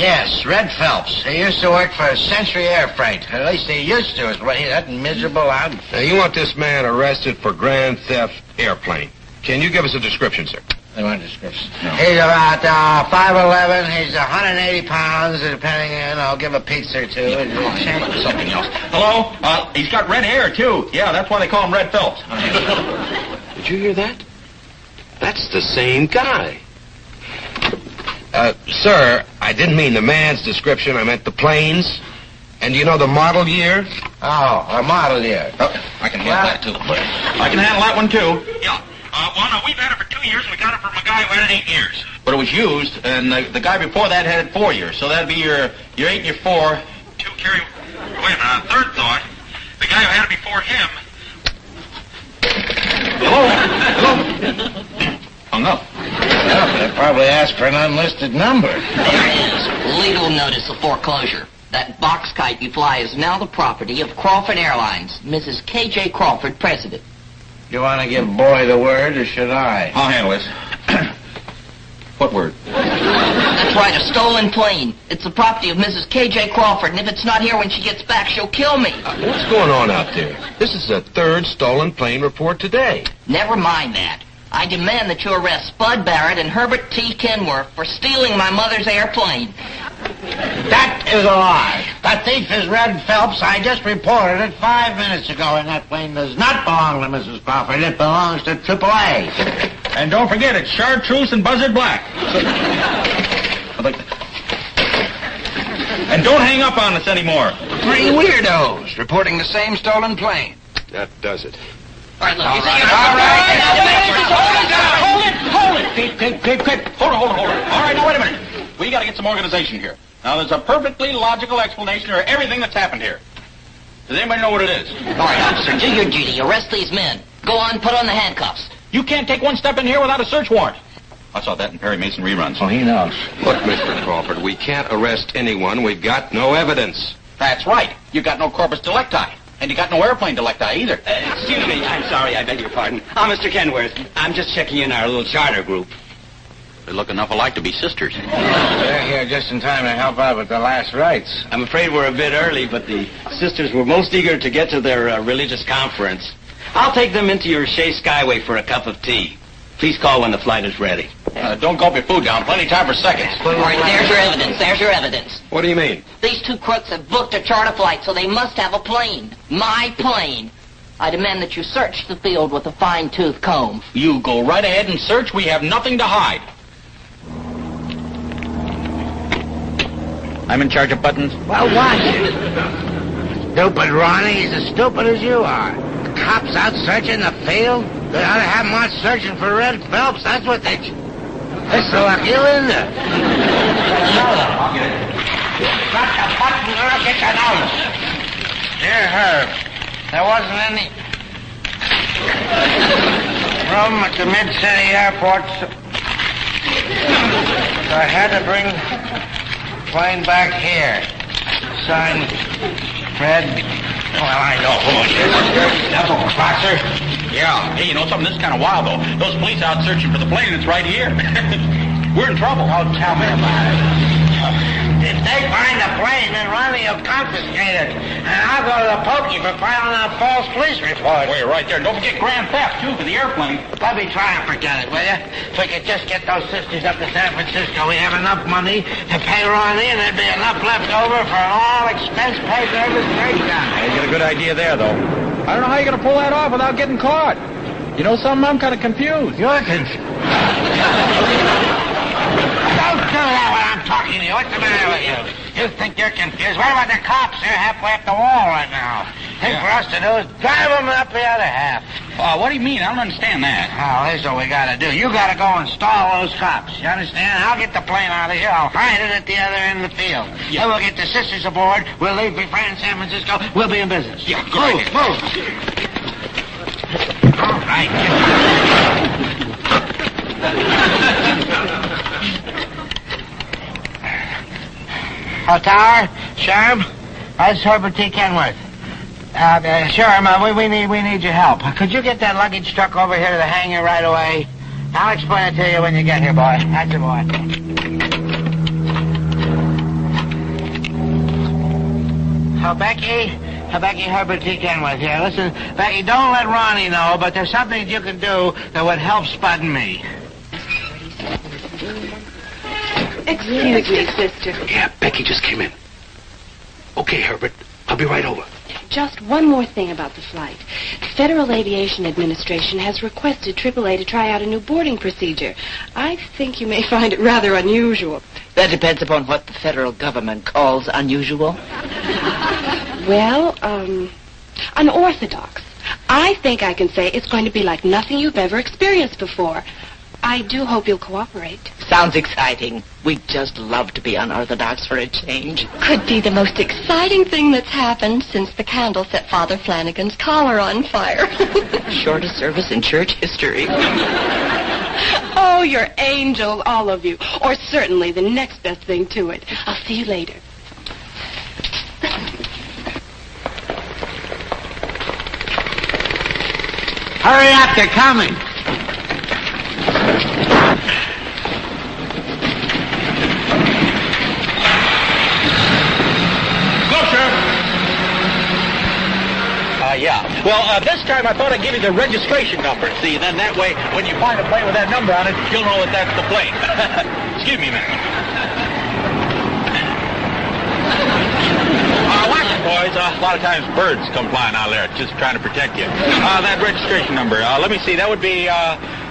Yes, Red Phelps. He used to work for Century Air Freight. At least he used to, is what that miserable out. Now, you want this man arrested for grand theft airplane. Can you give us a description, sir? I want a description. No. He's about 5'11". He's 180 pounds, depending, I'll give a pizza or two. Something else. Hello? He's got red hair, too. Yeah, that's why they call him Red Phelps. Did you hear that? That's the same guy. Sir, I didn't mean the man's description. I meant the plane's. And do you know the model year? Oh, a model year. Oh, I can handle that, too. I can handle that one, too. Yeah. We've had it for 2 years, and we got it from a guy who had it 8 years. But it was used, and the guy before that had it 4 years. So that'd be your 8 and your 4. Two carry... Wait a minute, third thought. The guy who had it before him... Hello? Hung up. Well, they probably asked for an unlisted number. There it is. Legal notice of foreclosure. That box kite you fly is now the property of Crawford Airlines. Mrs. K.J. Crawford, president. You want to give Boy the word, or should I? I'll handle this. What word? That's right, a stolen plane. It's the property of Mrs. K.J. Crawford, and if it's not here when she gets back, she'll kill me. What's going on out there? This is the third stolen plane report today. Never mind that. I demand that you arrest Spud Barrett and Herbert T. Kenworth for stealing my mother's airplane. That is a lie. The thief is Red Phelps. I just reported it 5 minutes ago, and that plane does not belong to Mrs. Crawford. It belongs to AAA. And don't forget, it's Chartreuse and Buzzard Black. And don't hang up on us anymore. 3 weirdos reporting the same stolen plane. That does it. All right, look. Hold it. Hold on. All right, now, wait a minute. We got to get some organization here. Now, there's a perfectly logical explanation for everything that's happened here. Does anybody know what it is? All right, officer, do your duty. Arrest these men. Go on, put on the handcuffs. You can't take one step in here without a search warrant. I saw that in Perry Mason reruns. Oh, he knows. Look, Mr. Crawford, we can't arrest anyone. We've got no evidence. That's right. You got no corpus delicti. And you got no airplane delicti either. Excuse me, I'm sorry, I beg your pardon. Mr. Kenworth, I'm just checking in our little charter group. They look enough alike to be sisters. They're here just in time to help out with the last rites. I'm afraid we're a bit early, but the sisters were most eager to get to their religious conference. I'll take them into your Shea Skyway for a cup of tea. Please call when the flight is ready. Don't gulp your food down. Plenty of time for seconds. All right, there's your evidence. What do you mean? These two crooks have booked a charter flight, so they must have a plane. My plane. I demand that you search the field with a fine-tooth comb. You go right ahead and search. We have nothing to hide. I'm in charge of buttons. Well, watch it. Stupid Ronnie, he's as stupid as you are. The cops out searching the field? They ought to have them out searching for Red Phelps. That's what they... This will lock you in there. I'll get it. Got the button, or I'll get you out. Dear Herb, there wasn't any room at the Mid-City Airport, so I had to bring the plane back here. Signed, Fred. Well, I know who it is. Double crosser. Yeah. Hey, you know something? This is kind of wild, though. Those police out searching for the plane. It's right here. We're in trouble. Don't tell me about it. If they find the plane, then Ronnie will confiscate it. And I'll go to the pokey for filing a false police report. Well, you're right there. Don't forget grand theft, too, for the airplane. Let me try and forget it, will you? If we could just get those sisters up to San Francisco, we have enough money to pay Ronnie, and there'd be enough left over for an all-expense-paid service breakdown. You got a good idea there, though. I don't know how you're going to pull that off without getting caught. You know something? I'm kind of confused. You're confused. Don't do that when I'm talking to you. What's the matter with you? You think you're confused? What about the cops? They're halfway up the wall right now. Thing for us to do is drive them up the other half. What do you mean? I don't understand that. Oh, here's what we gotta do. You gotta go and stall those cops. You understand? I'll get the plane out of here. I'll hide it at the other end of the field. Yeah. Then we'll get the sisters aboard. We'll leave for France, San Francisco. We'll be in business. Yeah, good idea. Move. All right. Tower, Sherm, that's Herbert T. Kenworth. Sherm, we need your help. Could you get that luggage truck over here to the hangar right away? I'll explain it to you when you get here, boy. That's it, boy. Oh, Becky? Becky Herbert T. Kenworth here. Listen, Becky, don't let Ronnie know, but there's something you can do that would help Spud and me. Excuse me, sister. Yeah, Becky just came in. Okay, Herbert. I'll be right over. Just one more thing about the flight. The Federal Aviation Administration has requested AAA to try out a new boarding procedure. I think you may find it rather unusual. That depends upon what the federal government calls unusual. Well, unorthodox. I think I can say it's going to be like nothing you've ever experienced before. I do hope you'll cooperate. Sounds exciting. We'd just love to be unorthodox for a change. Could be the most exciting thing that's happened since the candle set Father Flanagan's collar on fire. Shortest service in church history. Oh, you're angels, all of you. Or certainly the next best thing to it. I'll see you later. Hurry up, they're coming. Yeah. Well, this time I thought I'd give you the registration number. See, then that way, when you find a plane with that number on it, you'll know that that's the plane. Excuse me a minute. Watch it, boys. A lot of times birds come flying out there just trying to protect you. That registration number, let me see. That would be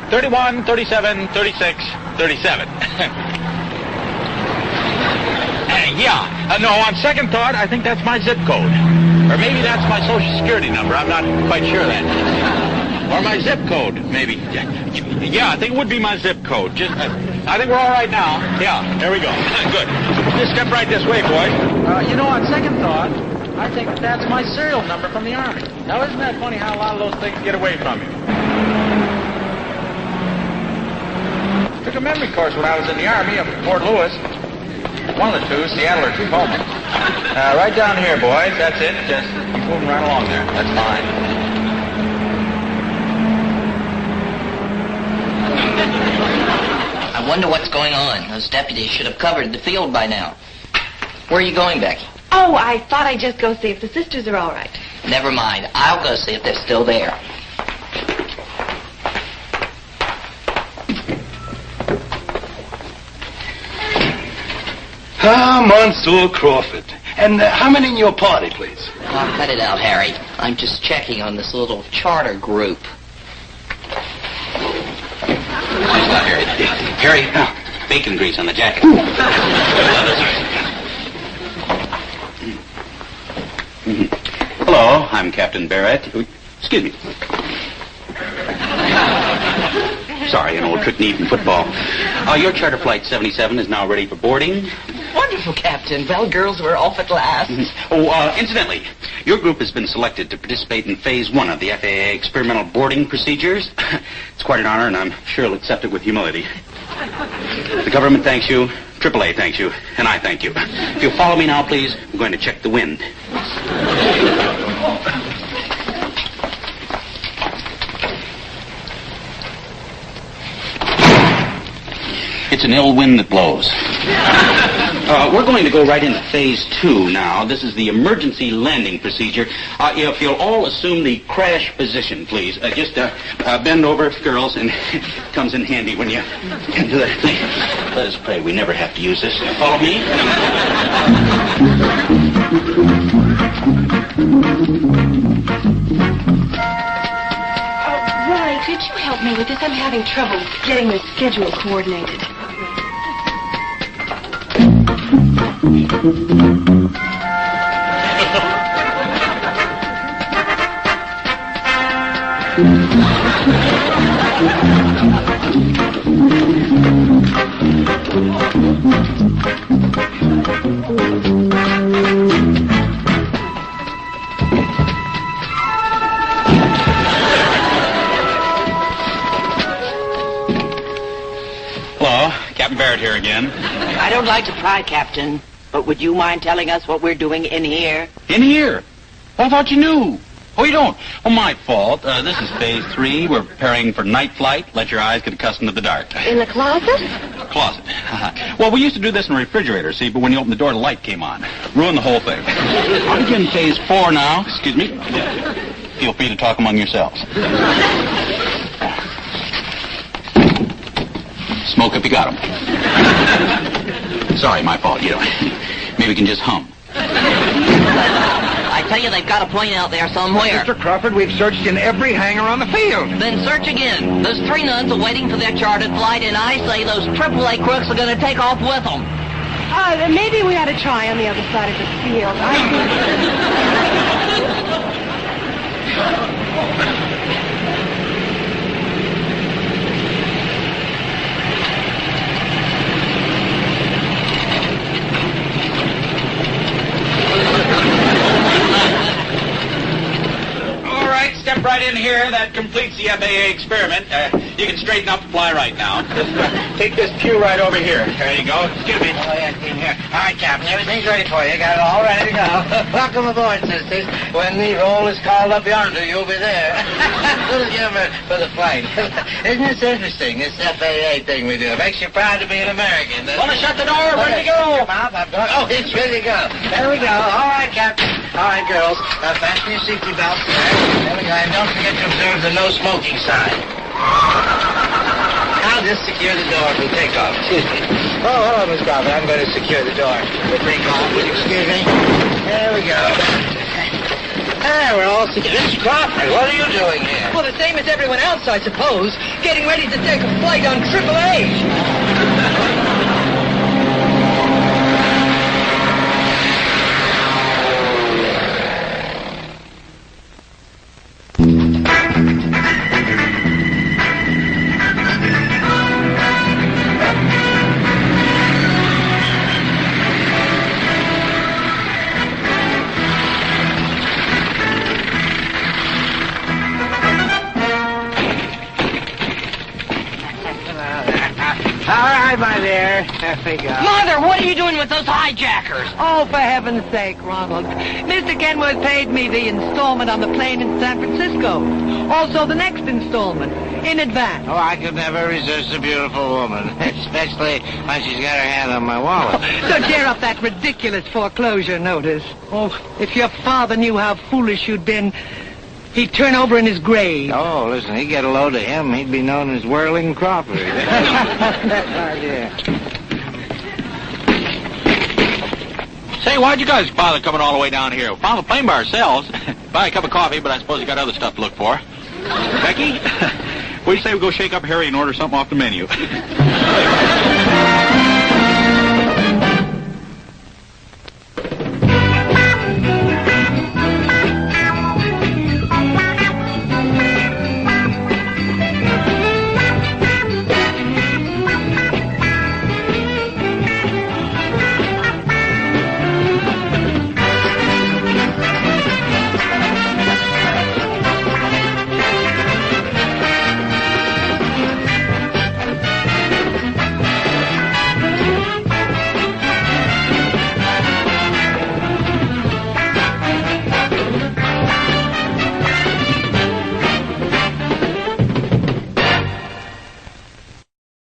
31, 37, 36, 37. No, on second thought, I think that's my zip code. Or maybe that's my Social Security number. I'm not quite sure of that. Or my zip code, maybe. Yeah, I think it would be my zip code. I think we're all right now. Yeah, there we go. Good. Just step right this way, boys. On second thought, I think that's my serial number from the Army. Now, isn't that funny how a lot of those things get away from you? Took a memory course when I was in the Army up at Fort Lewis. One of the two, Seattle or Tacoma. Right down here, boys. That's it. Just keep moving right along there. That's fine. I wonder what's going on. Those deputies should have covered the field by now. Where are you going, Becky? Oh, I thought I'd just go see if the sisters are all right. Never mind. I'll go see if they're still there. Monsieur Crawford. And how many in your party, please? Oh, cut it out, Harry. I'm just checking on this little charter group. Stop, Harry. Harry, bacon grease on the jacket. Hello, I'm Captain Barrett. Excuse me. Sorry, an old trick knee from football. Your charter flight 77 is now ready for boarding. Wonderful, Captain. Well, girls, we're off at last. Incidentally, your group has been selected to participate in Phase 1 of the FAA experimental boarding procedures. It's quite an honor, and I'm sure you'll accept it with humility. The government thanks you, AAA thanks you, and I thank you. If you'll follow me now, please, I'm going to check the wind. It's an ill wind that blows. We're going to go right into Phase 2 now. This is the emergency landing procedure. If you'll all assume the crash position, please. Just bend over, girls, and it comes in handy when you do that thing. Let us pray we never have to use this. Follow me. Roy, could you help me with this? I'm having trouble getting the schedule coordinated. Hello, Captain Barrett here again. I don't like to pry, Captain, but would you mind telling us what we're doing in here? In here? Well, I thought you knew. Oh, you don't? Well, my fault. This is Phase 3. We're preparing for night flight. Let your eyes get accustomed to the dark. In the closet? Closet. Well, we used to do this in a refrigerator, see, but when you opened the door, the light came on. Ruined the whole thing. I'll begin phase 4 now. Excuse me. Feel free to talk among yourselves. Smoke if you got 'em. Sorry, my fault, you know. Maybe we can just hum. I tell you, they've got a plane out there somewhere. Mr. Crawford, we've searched in every hangar on the field. Then search again. Those 3 nuns are waiting for their chartered flight, and I say those AAA crooks are going to take off with them. Maybe we ought to try on the other side of the field. Step right in here. That completes the FAA experiment. You can straighten up and fly right now. Just take this pew right over here. There you go. Excuse me. Oh, yeah, in here. All right, Captain. Everything's ready for you. Got it all ready to go. Welcome aboard, sisters. When the roll is called up yonder, you'll be there. Little humor for the flight. Isn't this interesting, this FAA thing we do? It makes you proud to be an American. Want to shut the door? Ready to go. Oh, it's ready to go. There we go. All right, Captain. All right, girls. Fasten your safety belts. There we go. And don't forget to observe the no smoking sign. I'll just secure the door for takeoff. Excuse me. Oh, hello, Miss Crawford. I'm going to secure the door for takeoff. Would you excuse me? There we go. We're all secure. Miss Crawford, what are you doing here? Well, the same as everyone else, I suppose. Getting ready to take a flight on AAA. My there. There we go. Mother, what are you doing with those hijackers? Oh, for heaven's sake, Ronald. Mr. Kenworth paid me the installment on the plane in San Francisco. Also, the next installment, in advance. Oh, I could never resist a beautiful woman, especially when she's got her hand on my wallet. So tear up that ridiculous foreclosure notice. Oh, if your father knew how foolish you'd been, he'd turn over in his grave. Oh, listen, he'd get a load of him. He'd be known as Whirling Crawford. Yeah. Say, why'd you guys bother coming all the way down here? We found the plane by ourselves. Buy a cup of coffee, but I suppose you got other stuff to look for. Becky, what do you say we go shake up Harry and order something off the menu?